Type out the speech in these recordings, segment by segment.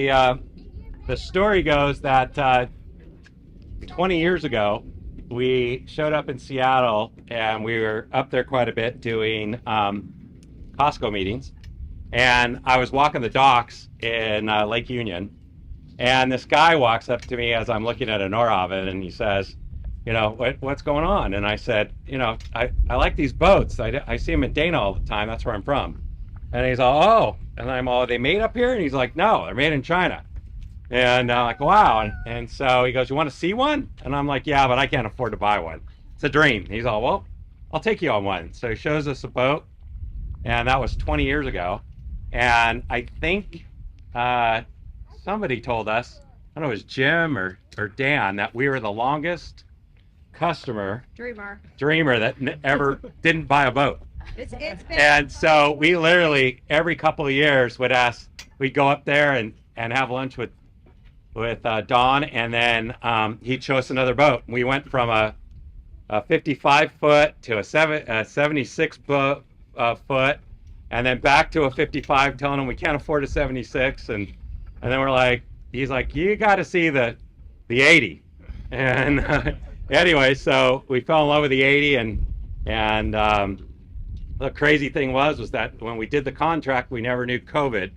the story goes that 20 years ago, we showed up in Seattle, and we were up there quite a bit doing Costco meetings. And I was walking the docks in Lake Union, and this guy walks up to me as I'm looking at a Nordhavn, and he says, what's going on? And I said, I like these boats. I see them in Dana all the time. That's where I'm from. And he's all, oh. And I'm all, are they made up here? And he's like, no, they're made in China. And I'm like, wow. And so he goes, you want to see one? And I'm like, yeah, but I can't afford to buy one. It's a dream. He's all, well, I'll take you on one. So he shows us a boat, and that was 20 years ago. And I think somebody told us, I don't know, it was Jim or Dan, that we were the longest customer dreamer that ever didn't buy a boat. It's been And so we literally every couple of years would ask, we'd go up there and have lunch with Don, and then he'd show us another boat. We went from a 55 foot to a 76 foot, and then back to a 55, telling him we can't afford a 76, and then we're like, he's like, you got to see the 80. And anyway, so we fell in love with the 80, and the crazy thing was that when we did the contract, we never knew COVID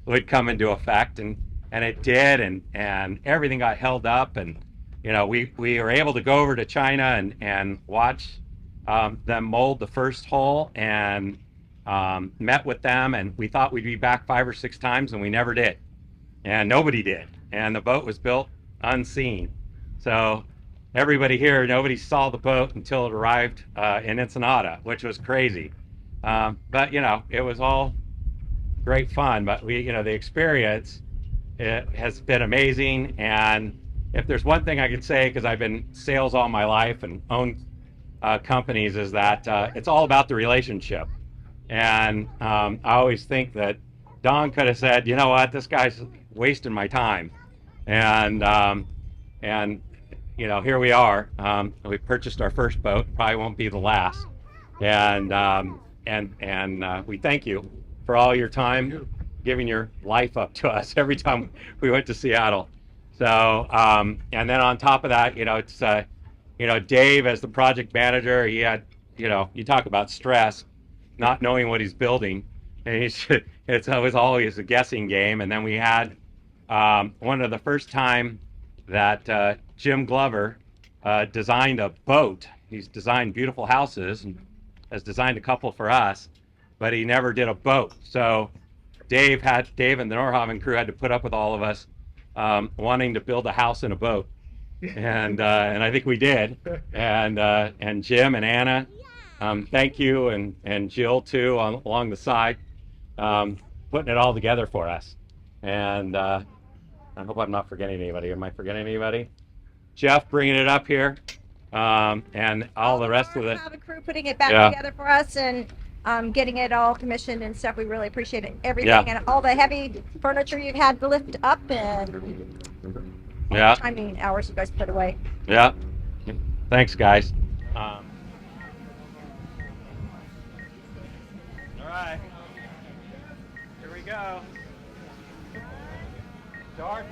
would come into effect, and it did, and everything got held up, and we were able to go over to China and watch them mold the first hull, and met with them, and we thought we'd be back 5 or 6 times, and we never did, and nobody did, and the boat was built unseen. So everybody here, nobody saw the boat until it arrived in Ensenada, which was crazy. But it was all great fun. But the experience, it has been amazing. And if there's one thing I could say, because I've been sales all my life and owned companies, is that it's all about the relationship. And I always think that Don could have said, you know what, this guy's wasting my time. And here we are. We purchased our first boat. Probably won't be the last. And we thank you for all your time, giving your life up to us every time we went to Seattle. So, and then on top of that, it's Dave as the project manager. He had, you talk about stress, not knowing what he's building, and it was always a guessing game. And then we had one of the first time that Jim Glover designed a boat. He's designed beautiful houses and has designed a couple for us, but he never did a boat. So Dave and the Nordhavn crew had to put up with all of us wanting to build a house in a boat, and I think we did. And Jim and Anna, thank you, and Jill too along the side, putting it all together for us. And I hope I'm not forgetting anybody. Am I forgetting anybody? Jeff bringing it up here, and all the rest of it. The crew putting it back together for us, and getting it all commissioned and stuff. We really appreciate it. Everything, and all the heavy furniture you had to lift up, and all the timing hours you guys put away. Yeah. Thanks, guys. All right. Here we go. Darth